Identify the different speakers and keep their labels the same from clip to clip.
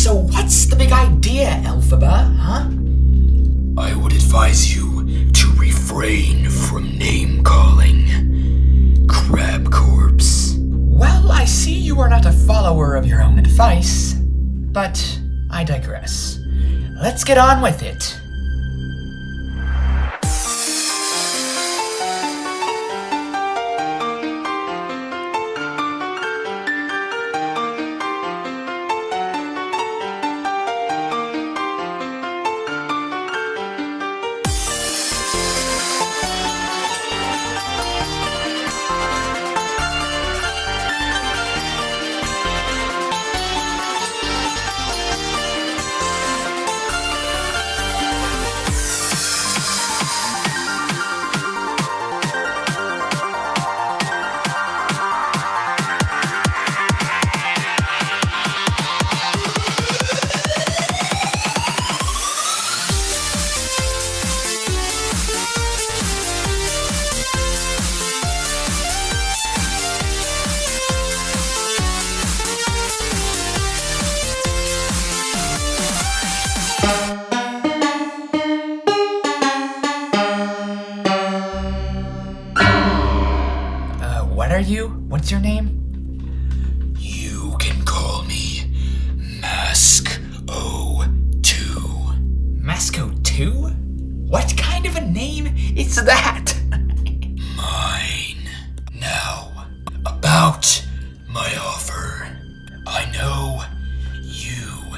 Speaker 1: So what's the big idea, Elphaba, huh?
Speaker 2: I would advise you to refrain from name-calling, Crab Corpse.
Speaker 1: Well, I see you are not a follower of your own advice, but I digress. Let's get on with it. What are you? What's your name?
Speaker 2: You can call me Mask-O-2.
Speaker 1: Masco2? What kind of a name is that?
Speaker 2: Mine. Now, about my offer. I know you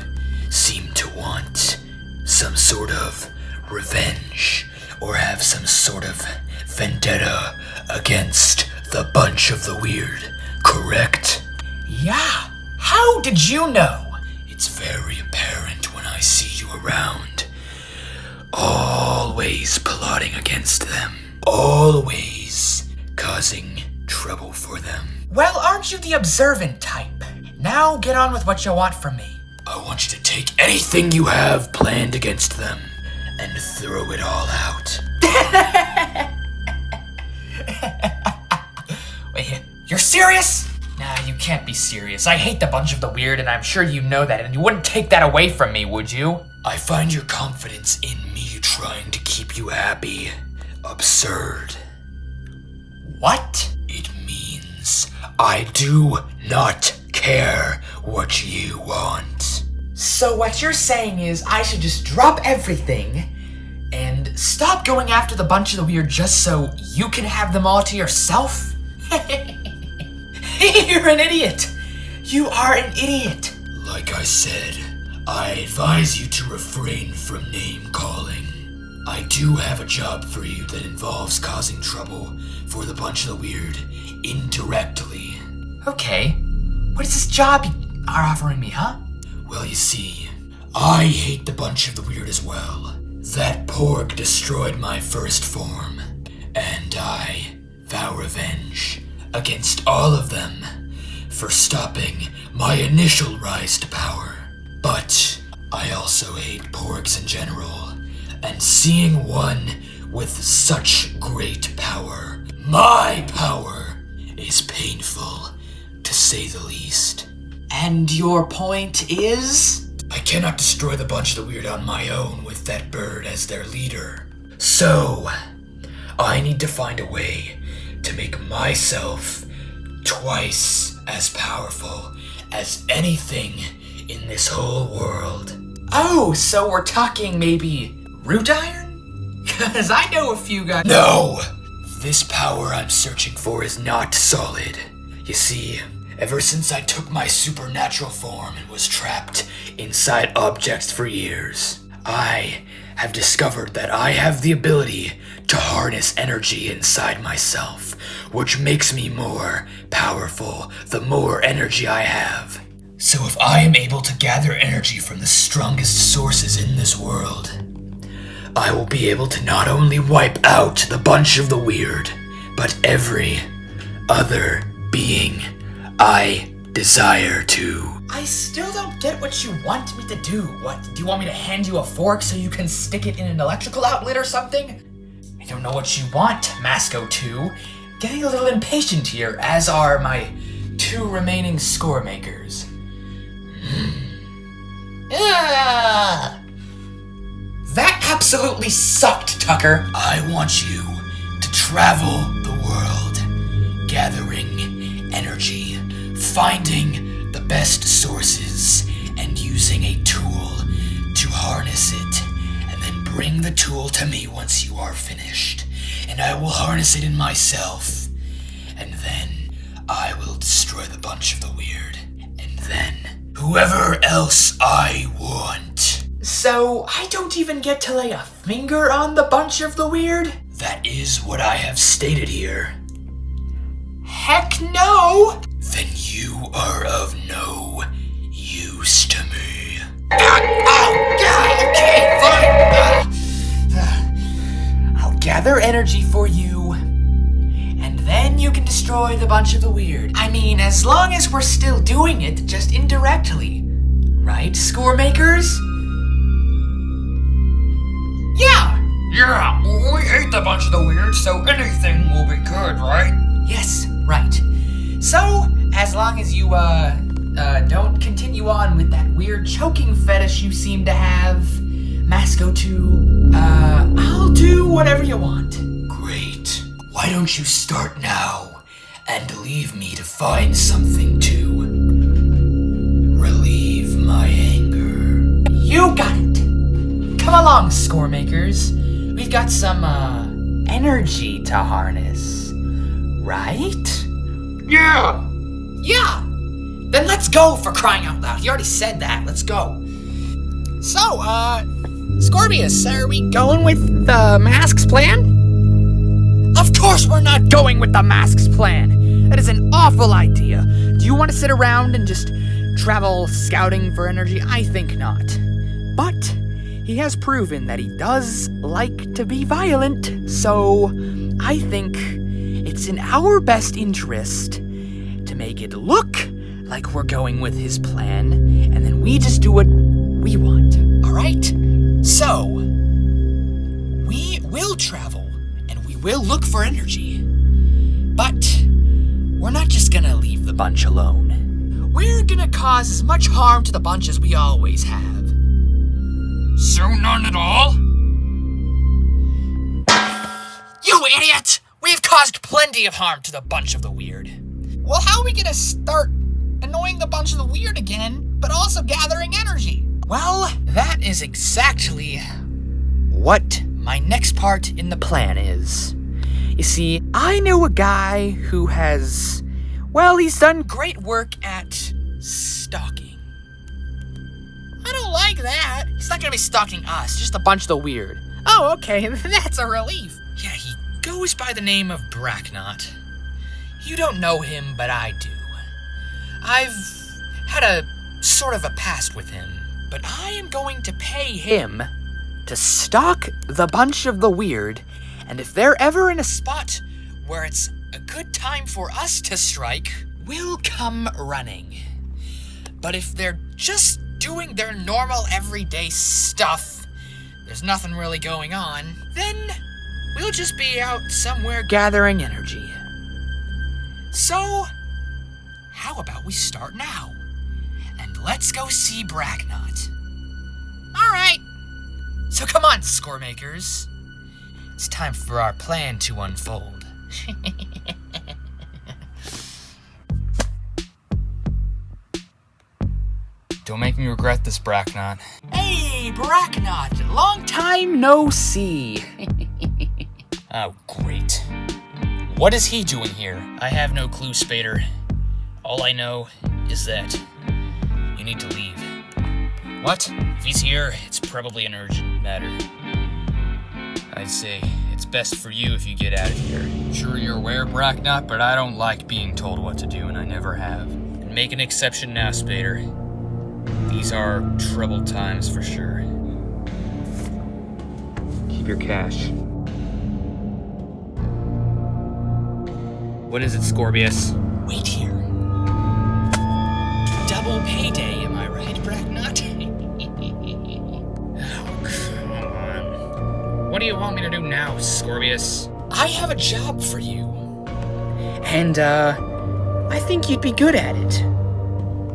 Speaker 2: seem to want some sort of revenge or have some sort of vendetta against the bunch of the weird, correct?
Speaker 1: Yeah. How did you know?
Speaker 2: It's very apparent when I see you around. Always plotting against them. Always causing trouble for them.
Speaker 1: Well, aren't you the observant type? Now get on with what you want from me.
Speaker 2: I want you to take anything you have planned against them and throw it all out.
Speaker 1: Wait, you're serious? Nah, you can't be serious. I hate the bunch of the weird, and I'm sure you know that, and you wouldn't take that away from me, would you?
Speaker 2: I find your confidence in me trying to keep you happy absurd.
Speaker 1: What?
Speaker 2: It means I do not care what you want.
Speaker 1: So what you're saying is I should just drop everything and stop going after the bunch of the weird just so you can have them all to yourself? You're an idiot. You are an idiot.
Speaker 2: Like I said, I advise you to refrain from name-calling. I do have a job for you that involves causing trouble for the bunch of the weird indirectly.
Speaker 1: Okay. What is this job you are offering me, huh?
Speaker 2: Well, you see, I hate the bunch of the weird as well. That porg destroyed my first form, and I vow revenge against all of them for stopping my initial rise to power. But I also hate porgs in general, and seeing one with such great power, my power, is painful, to say the least.
Speaker 1: And your point is?
Speaker 2: I cannot destroy the bunch of the weird on my own with that bird as their leader. So, I need to find a way to make myself twice as powerful as anything in this whole world.
Speaker 1: Oh, so we're talking maybe root iron? Cause I know a few guys.
Speaker 2: No! This power I'm searching for is not solid. You see, ever since I took my supernatural form and was trapped inside objects for years, I have discovered that I have the ability to harness energy inside myself, which makes me more powerful the more energy I have. So if I am able to gather energy from the strongest sources in this world, I will be able to not only wipe out the bunch of the weird, but every other being I desire to.
Speaker 1: I still don't get what you want me to do. What, do you want me to hand you a fork so you can stick it in an electrical outlet or something? I don't know what you want, Masco2. Getting a little impatient here, as are my 2 remaining score makers. That absolutely sucked, Tucker.
Speaker 2: I want you to travel the world, gathering energy, finding the best sources, and using a tool to harness it, and then bring the tool to me once you are finished, and I will harness it in myself, and then I will destroy the bunch of the weird, and then whoever else I want.
Speaker 1: So, I don't even get to lay a finger on the bunch of the weird?
Speaker 2: That is what I have stated here.
Speaker 1: Heck no!
Speaker 2: Then you are of no use to me.
Speaker 1: Okay, fine. I'll gather energy for you, and then you can destroy the bunch of the weird. I mean, as long as we're still doing it, just indirectly. Right, score makers?
Speaker 3: Yeah, we hate the bunch of the weird, so anything will be good, right?
Speaker 1: Yes, right. So, as long as you, don't continue on with that weird choking fetish you seem to have, Masco 2, I'll do whatever you want.
Speaker 2: Great. Why don't you start now and leave me to find something to relieve my anger?
Speaker 1: You got it. Come along, score makers. We've got some, energy to harness. Right?
Speaker 3: Yeah!
Speaker 1: Yeah! Then let's go, for crying out loud. You already said that. Let's go. So, Scorbius, are we going with the Mask's plan? Of course we're not going with the Mask's plan. That is an awful idea. Do you want to sit around and just travel scouting for energy? I think not. But he has proven that he does like to be violent, so I think it's in our best interest to make it look like we're going with his plan, and then we just do what we want, alright? So, we will travel, and we will look for energy, but we're not just gonna leave the bunch alone. We're gonna cause as much harm to the bunch as we always have.
Speaker 3: So none at all?
Speaker 1: You idiot! We've caused plenty of harm to the bunch of the weird. Well, how are we gonna start annoying the bunch of the weird again, but also gathering energy? Well, that is exactly what my next part in the plan is. You see, I know a guy who has, well, he's done great work at stalking. I don't like that. He's not gonna be stalking us, just a bunch of the weird. Oh, okay, that's a relief. Yeah, he goes by the name of Bracknot. You don't know him, but I do. I've had a sort of a past with him, but I am going to pay him to stalk the bunch of the weird, and if they're ever in a spot where it's a good time for us to strike, we'll come running. But if they're just doing their normal everyday stuff, there's nothing really going on, then we'll just be out somewhere gathering energy. So, how about we start now? And let's go see Bracknot. Alright. So come on, score makers. It's time for our plan to unfold.
Speaker 3: Don't make me regret this, Bracknot.
Speaker 1: Hey, Bracknot! Long time no see.
Speaker 3: Oh, great. What is he doing here? I have no clue, Spader. All I know is that you need to leave. What? If he's here, it's probably an urgent matter. I'd say it's best for you if you get out of here. Sure you're aware, Bracknot, but I don't like being told what to do, and I never have. And make an exception now, Spader. These are troubled times for sure. Keep your cash. What is it, Scorbius?
Speaker 1: Wait here. Double payday, am I right, Bracknot?
Speaker 3: Oh, come on. What do you want me to do now, Scorbius?
Speaker 1: I have a job for you. And, I think you'd be good at it.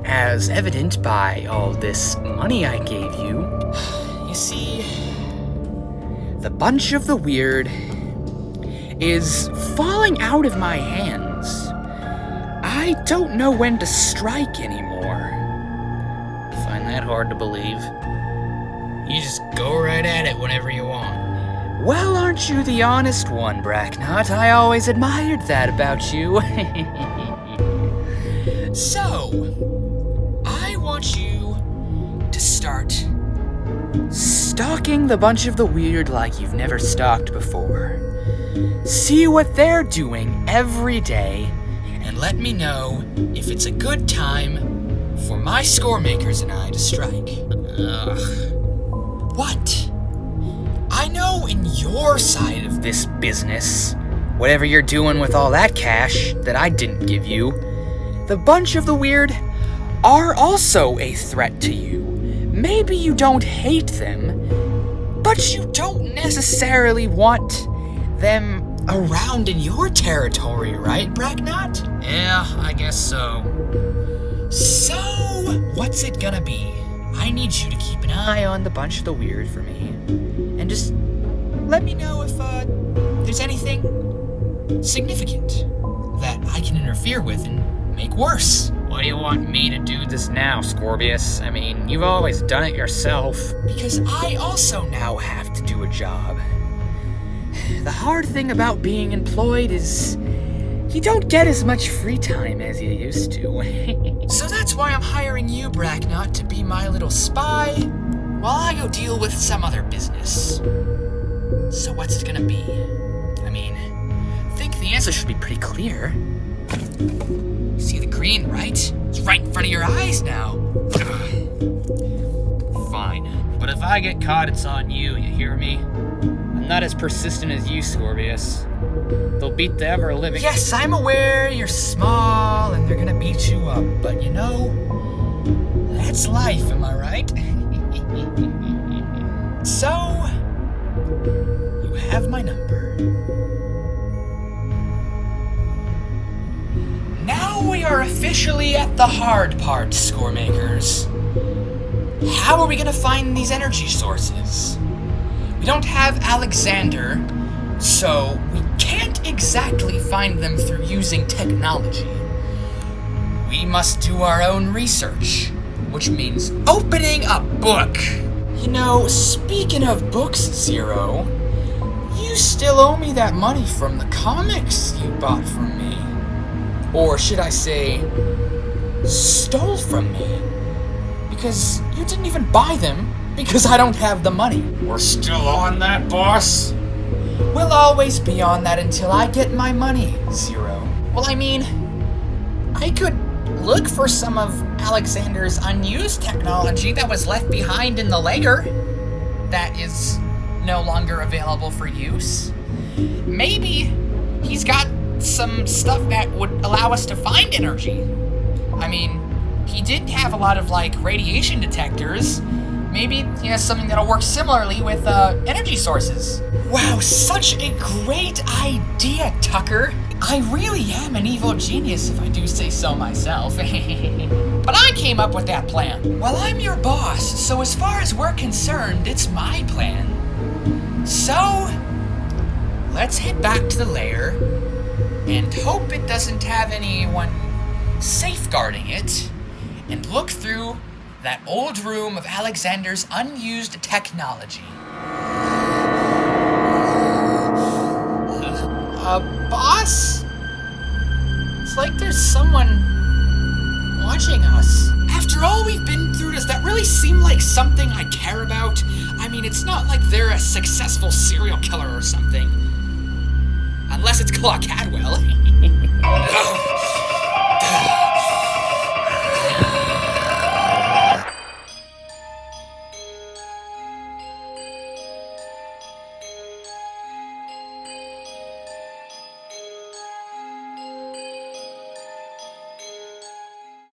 Speaker 4: as evident by all this money I gave you. You see, the bunch of the weird is falling out of my hands. I don't know when to strike anymore.
Speaker 3: Find that hard to believe. You just go right at it whenever you want.
Speaker 4: Well, aren't you the honest one, Bracknot? I always admired that about you.
Speaker 3: So, I want you to start
Speaker 4: stalking the bunch of the weird like you've never stalked before. See what they're doing every day,
Speaker 3: and let me know if it's a good time for my score makers and I to strike. What? I know in your side of
Speaker 4: this business, whatever you're doing with all that cash that I didn't give you, the bunch of the weird are also a threat to you. Maybe you don't hate them, but you don't necessarily want them
Speaker 3: around in your territory, right, Bracknot? Yeah, I guess so. So, what's it gonna be? I need you to keep an eye on
Speaker 4: the bunch of the weird for me, and just
Speaker 3: let me know if there's anything significant that I can interfere with and make worse.
Speaker 4: Why do you want me to do this now, Scorbius? I mean, you've always done it yourself.
Speaker 3: Because I also now have to do a job.
Speaker 4: The hard thing about being employed is you don't get as much free time as you used to.
Speaker 3: So that's why I'm hiring you, Bracknot, to be my little spy while I go deal with some other business. So what's it gonna be? I mean, I think the answer should be pretty clear. You see the green, right? It's right in front of your eyes now.
Speaker 4: Fine. But if I get caught, it's on you hear me? I'm not as persistent as you, Scorbius. They'll beat the ever-living...
Speaker 3: Yes, I'm aware you're small and they're gonna beat you up, but you know, that's life, am I right? So, you have my number. Now we are officially at the hard part, score makers. How are we gonna find these energy sources? We don't have Alexander, so we can't exactly find them through using technology. We must do our own research, which means opening a book. You know, speaking of books, Zero, you still owe me that money from the comics you bought from me. Or should I say, stole from me. Because you didn't even buy them, because I don't have the money.
Speaker 2: We're still on that, boss?
Speaker 3: We'll always be on that until I get my money, Zero. Well, I mean, I could look for some of Alexander's unused technology that was left behind in the lair that is no longer available for use. Maybe he's got some stuff that would allow us to find energy. I mean, he did have a lot of, radiation detectors. Maybe he has something that'll work similarly with, energy sources. Wow, such a great idea, Tucker. I really am an evil genius, if I do say so myself. But I came up with that plan. Well, I'm your boss, so as far as we're concerned, it's my plan. So, let's head back to the lair and hope it doesn't have anyone safeguarding it, and look through that old room of Alexander's unused technology. Boss? It's like there's someone watching us. After all we've been through, does that really seem like something I care about? I mean, it's not like they're a successful serial killer or something. Unless it's Claw Cadwell.